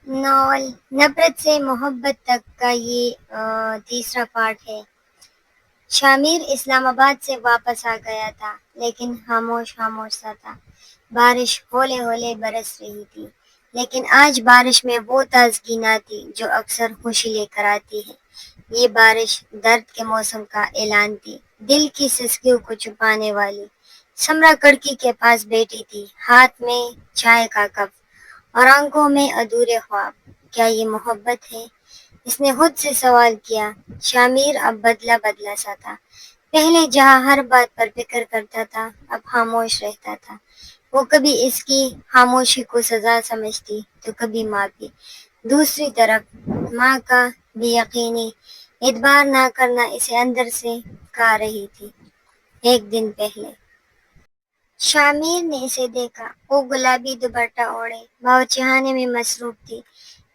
Novel نفرت سے محبت تک کا یہ تیسرا پارٹ ہے۔ شامیر اسلام آباد سے واپس آ گیا تھا لیکن خاموش خاموش سا تھا۔ بارش ہولے ہولے برس رہی تھی لیکن آج بارش میں وہ تازگی نہ تھی جو اکثر خوشی لے کر آتی ہے۔ یہ بارش درد کے موسم کا اعلان تھی، دل کی سسکیوں کو چھپانے والی۔ سمرا کڑکی کے پاس بیٹھی تھی، ہاتھ میں چائے کا کپ اور آنکھوں میں ادھورے خواب۔ کیا یہ محبت ہے؟ اس نے خود سے سوال کیا۔ شامیر اب بدلا بدلا سا تھا۔ پہلے جہاں ہر بات پر فکر کرتا تھا اب خاموش رہتا تھا۔ وہ کبھی اس کی خاموشی کو سزا سمجھتی تو کبھی معافی۔ دوسری طرف ماں کا بے یقینی، اعتبار نہ کرنا اسے اندر سے کھا رہی تھی۔ ایک دن پہلے شامیر نے اسے دیکھا، وہ گلابی دوپٹہ اوڑھے باورچیخانے میں مصروف تھی۔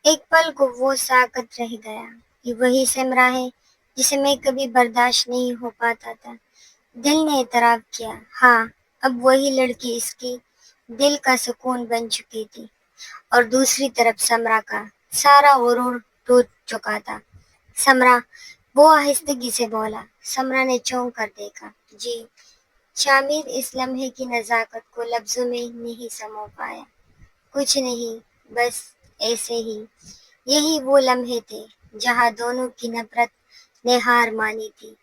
ایک پل کو وہ ساکت رہ گیا۔ یہ وہی سمرا ہے جسے میں کبھی برداشت نہیں ہو پاتا تھا۔ دل نے اعتراف کیا، ہاں اب وہی لڑکی اس کی دل کا سکون بن چکی تھی۔ اور دوسری طرف سمرا کا سارا غرور ٹوٹ چکا تھا۔ سمرا، وہ آہستگی سے بولا۔ سمرا نے چونک کر دیکھا۔ جی۔ شامیر اس لمحے کی نزاکت کو لفظوں میں نہیں سمو پایا۔ کچھ نہیں، بس ایسے ہی۔ یہی وہ لمحے تھے جہاں دونوں کی نفرت نے ہار مانی تھی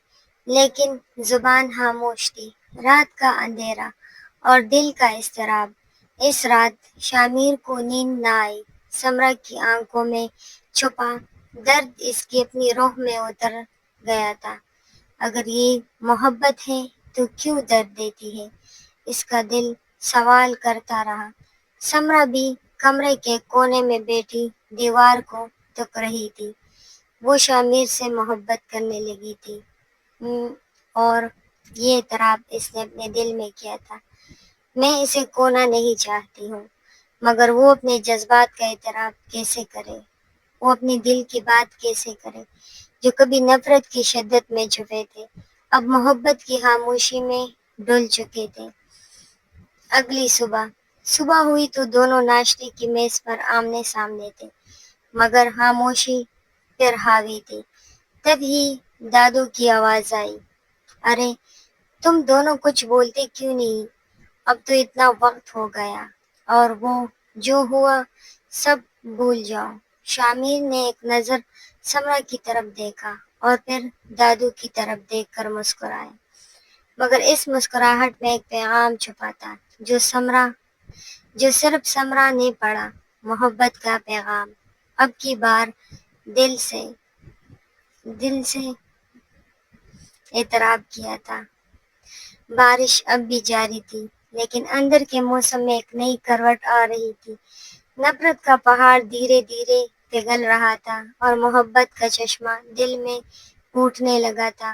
لیکن زبان خاموش تھی۔ رات کا اندھیرا اور دل کا اضطراب۔ اس رات شامیر کو نیند نہ آئی۔ سمرا کی آنکھوں میں چھپا درد اس کی اپنی روح میں اتر گیا تھا۔ اگر یہ محبت ہے تو کیوں درد دیتی ہے؟ اس کا دل سوال کرتا رہا۔ سمرا بھی کمرے کے کونے میں بیٹھی دیوار کو تک رہی تھی۔ وہ شامیر سے محبت کرنے لگی تھی اور یہ اعتراف اس نے اپنے دل میں کیا تھا۔ میں اسے کھونا نہیں چاہتی ہوں، مگر وہ اپنے جذبات کا اعتراف کیسے کرے؟ وہ اپنے دل کی بات کیسے کرے جو کبھی نفرت کی شدت میں چھپے تھے، اب محبت کی خاموشی میں ڈل چکے تھے؟ اگلی صبح ہوئی تو دونوں ناشتے کی میز پر آمنے سامنے تھے، مگر خاموشی پر حاوی تھی۔ تبھی دادو کی آواز آئی، ارے تم دونوں کچھ بولتے کیوں نہیں؟ اب تو اتنا وقت ہو گیا، اور وہ جو ہوا سب بھول جاؤ۔ شامیر نے ایک نظر سمرا کی طرف دیکھا اور پھر دادو کی طرف دیکھ کر مسکرایا، مگر اس مسکراہٹ میں ایک پیغام چھپا تھا جو صرف سمرا نے پڑھا، محبت کا پیغام۔ اب کی بار دل سے اعتراف کیا تھا۔ بارش اب بھی جاری تھی لیکن اندر کے موسم میں ایک نئی کروٹ آ رہی تھی۔ نفرت کا پہاڑ دھیرے دھیرے پگھل رہا تھا اور محبت کا چشمہ دل میں پھوٹنے لگا تھا۔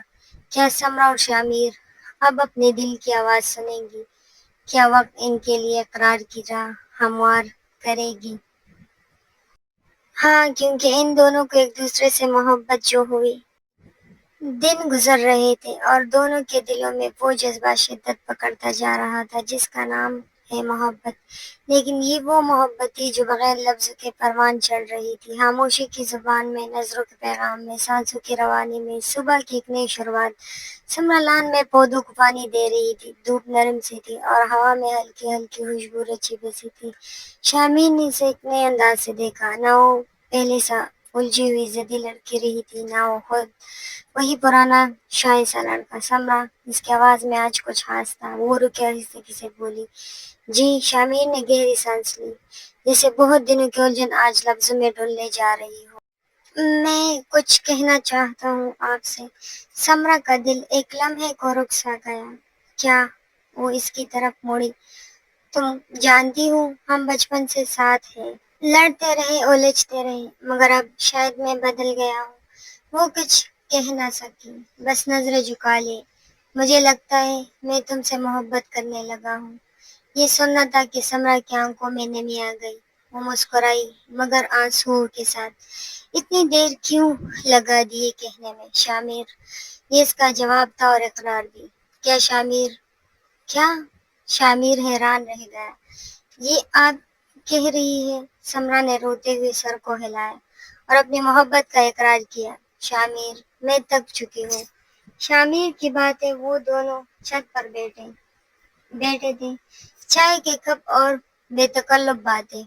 کیا سمرا اور شامیر اب اپنے دل کی آواز سنیں گی؟ کیا وقت ان کے لیے اقرار کی راہ ہموار کرے گی؟ ہاں، کیونکہ ان دونوں کو ایک دوسرے سے محبت جو ہوئی۔ دن گزر رہے تھے اور دونوں کے دلوں میں وہ جذبہ شدت پکڑتا جا رہا تھا جس کا نام ہے محبت۔ لیکن یہ وہ محبت تھی جو بغیر لفظ کے پروان چڑھ رہی تھی، خاموشی کی زبان میں، نظروں کے پیغام میں، سانسوں کی روانی میں۔ صبح کی ایک نئی شروعات۔ سمرا لان میں پودوں کو پانی دے رہی تھی، دھوپ نرم سی تھی اور ہوا میں ہلکی ہلکی خوشبو رچی بسی تھی۔ شامیر نے اسے ایک نئے انداز سے دیکھا، نہ وہ پہلے سا الجھی ہوئی ضدی لڑکی رہی تھی، نہ وہ خود وہی پرانا شائع سا لڑکا۔ سمرا، اس کی آواز میں آج کچھ خاص تھا۔ وہ رکے آہستگی سے بولی، جی۔ شامیر نے گہری سانس لی، جیسے بہت دنوں کی الجھن آج لفظوں میں ڈھلنے جا رہی ہو۔ میں کچھ کہنا چاہتا ہوں آپ سے۔ سمرا کا دل ایک لمحے کو رک سا گیا۔ کیا؟ وہ اس کی طرف مڑی۔ تم جانتی ہو ہم بچپن سے ساتھ ہیں، لڑتے رہے، الجھتے رہے، مگر اب شاید میں بدل گیا ہوں۔ وہ کچھ کہہ نہ سکی، بس نظریں جھکا لی۔ مجھے لگتا ہے میں تم سے محبت کرنے لگا ہوں۔ یہ سننا تھا کہ سمرا کی آنکھوں میں نمی آ گئی۔ وہ مسکرائی، مگر آنسوؤں کے ساتھ۔ اتنی دیر کیوں لگا دی یہ کہنے میں شامیر؟ یہ اس کا جواب تھا اور اقرار بھی۔ کیا شامیر؟ کیا؟ شامیر حیران رہ گیا۔ یہ آپ کہہ رہی ہے؟ سمرا نے روتے ہوئے سر کو ہلایا اور اپنی محبت کا اقرار کیا۔ شامیر، میں تھک چکی ہوں۔ شامیر کی باتیں وہ دونوں چھت پر بیٹھے تھے، چائے کے کپ اور بے تکلف باتیں،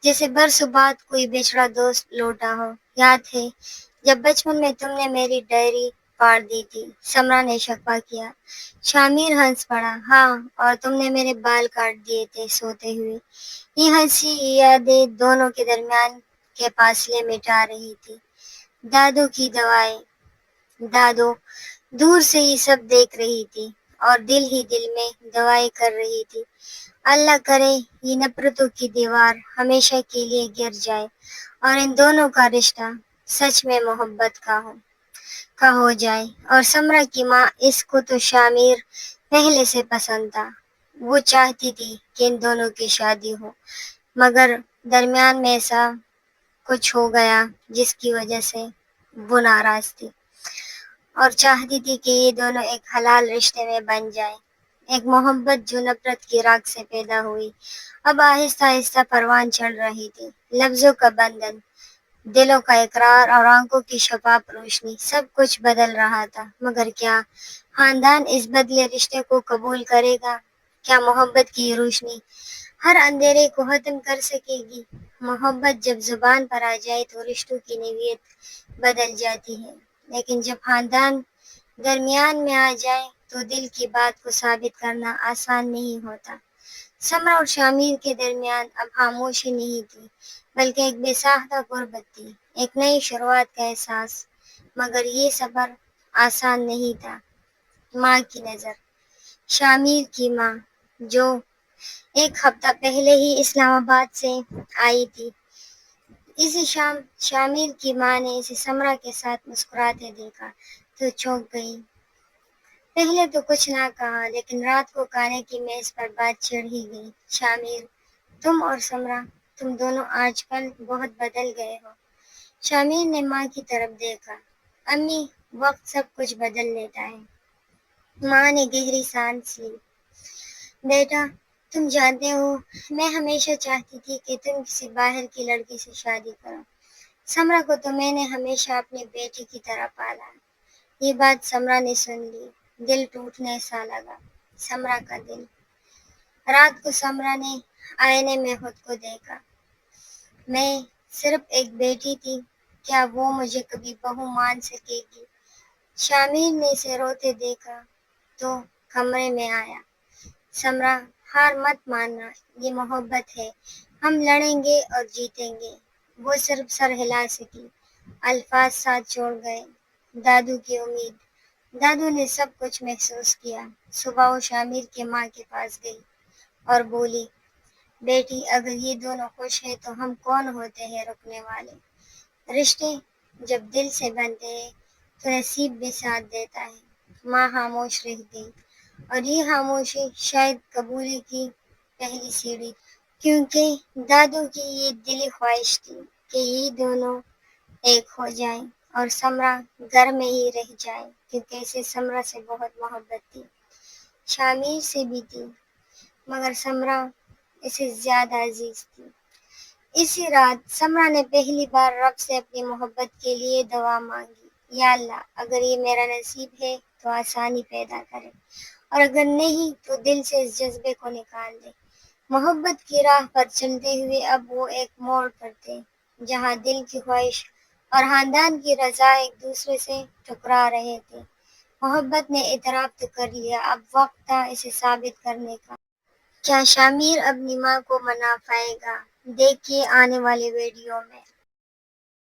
جیسے برسوں بعد کوئی بچھڑا دوست لوٹا ہو۔ یاد ہے جب بچپن میں تم نے میری ڈائری پاڑ دی تھی؟ سمرا نے شکوہ کیا۔ شامیر ہنس پڑا۔ ہاں، اور تم نے میرے بال کاٹ دیے تھے سوتے ہوئے۔ یہ ہنسی یادیں دونوں کے درمیان کے فاصلے مٹا رہی تھی۔ دادو کی دوائیں۔ دادو دور سے یہ سب دیکھ رہی تھی اور دل ہی دل میں دعائیں کر رہی تھی۔ اللہ کرے یہ نفرتوں کی دیوار ہمیشہ کے لیے گر جائے اور ان دونوں کا رشتہ سچ میں محبت کا ہو جائے۔ اور سمرا کی ماں، اس کو تو شامیر پہلے سے پسند تھا۔ وہ چاہتی تھی کہ ان دونوں کی شادی ہو، مگر درمیان میں ایسا کچھ ہو گیا جس کی وجہ سے وہ ناراض تھی اور چاہتی تھی کہ یہ دونوں ایک حلال رشتے میں بن جائیں۔ ایک محبت جو نفرت کی راکھ سے پیدا ہوئی، اب آہستہ آہستہ پروان چڑھ رہی تھی۔ لفظوں کا بندھن، دلوں کا اقرار اور آنکھوں کی شفاف روشنی، سب کچھ بدل رہا تھا۔ مگر کیا خاندان اس بدلے رشتے کو قبول کرے گا؟ کیا محبت کی یہ روشنی ہر اندھیرے کو ختم کر سکے گی؟ محبت جب زبان پر آ جائے تو رشتوں کی نوعیت بدل جاتی ہے، لیکن جب خاندان درمیان میں آ جائے تو دل کی بات کو ثابت کرنا آسان نہیں ہوتا۔ سمرا اور شامیر کے درمیان اب خاموشی نہیں تھی، بلکہ ایک بے ساختہ قربت تھی، ایک نئی شروعات کا احساس۔ مگر یہ سفر آسان نہیں تھا۔ ماں کی نظر۔ شامیر کی ماں، جو ایک ہفتہ پہلے ہی اسلام آباد سے آئی تھی، اسی شام شامیر کی ماں نے اسے سمرا کے ساتھ مسکراتے دیکھا تو چونک گئی۔ پہلے تو کچھ نہ کہا، لیکن رات کو کھانے کی میز پر بات چھڑ ہی گئی۔ شامیر، تم اور سمرا، تم دونوں آج کل بہت بدل گئے ہو۔ شامیر نے ماں کی طرف دیکھا۔ امی، وقت سب کچھ بدل لیتا ہے۔ ماں نے گہری سانس لی۔ بیٹا، تم جانتے ہو میں ہمیشہ چاہتی تھی کہ تم کسی باہر کی لڑکی سے شادی کرو۔ سمرا کو تو میں نے ہمیشہ اپنی بیٹی کی طرح پالا ہے۔ یہ بات سمرا نے سن لی۔ دل ٹوٹنے سا لگا۔ سمرا کا دل۔ رات کو سمرا نے آئینے میں خود کو دیکھا۔ میں صرف ایک بیٹی تھی، کیا وہ مجھے کبھی بہو مان سکے گی؟ شامیر نے اسے روتے دیکھا تو کمرے میں آیا۔ سمرا، ہار مت ماننا، یہ محبت ہے، ہم لڑیں گے اور جیتیں گے۔ وہ صرف سر ہلا سکی۔ الفاظ ساتھ چھوڑ گئے۔ دادو کی امید۔ دادو نے سب کچھ محسوس کیا۔ صبح وہ شامیر کے ماں کے پاس گئی اور بولی، بیٹی، اگر یہ دونوں خوش ہیں تو ہم کون ہوتے ہیں رکنے والے؟ رشتے جب دل سے بنتے ہیں تو نصیب بھی ساتھ دیتا ہے۔ ماں خاموش رہ گئی، اور یہ خاموشی شاید قبولی کی پہلی سیڑھی تھی، کیونکہ دادو کی یہ دلی خواہش تھی کہ یہ دونوں ایک ہو جائیں اور سمرا گھر میں ہی رہ جائے، کیونکہ اسے سمرا سے بہت محبت تھی، شامیر سے بھی تھی، مگر سمرا اسے زیادہ عزیز تھی۔ اسی رات سمرا نے پہلی بار رب سے اپنی محبت کے لیے دعا مانگی، یا اللہ، اگر یہ میرا نصیب ہے تو آسانی پیدا کرے، اور اگر نہیں تو دل سے اس جذبے کو نکال دے۔ محبت کی راہ پر چلتے ہوئے اب وہ ایک موڑ پر تھے، جہاں دل کی خواہش اور خاندان کی رضا ایک دوسرے سے ٹکرا رہے تھے۔ محبت نے اعتراف تو کر لیا، اب وقت تھا اسے ثابت کرنے کا۔ کیا شامیر اپنی ماں کو منا پائے گا؟ دیکھیے آنے والے ویڈیو میں۔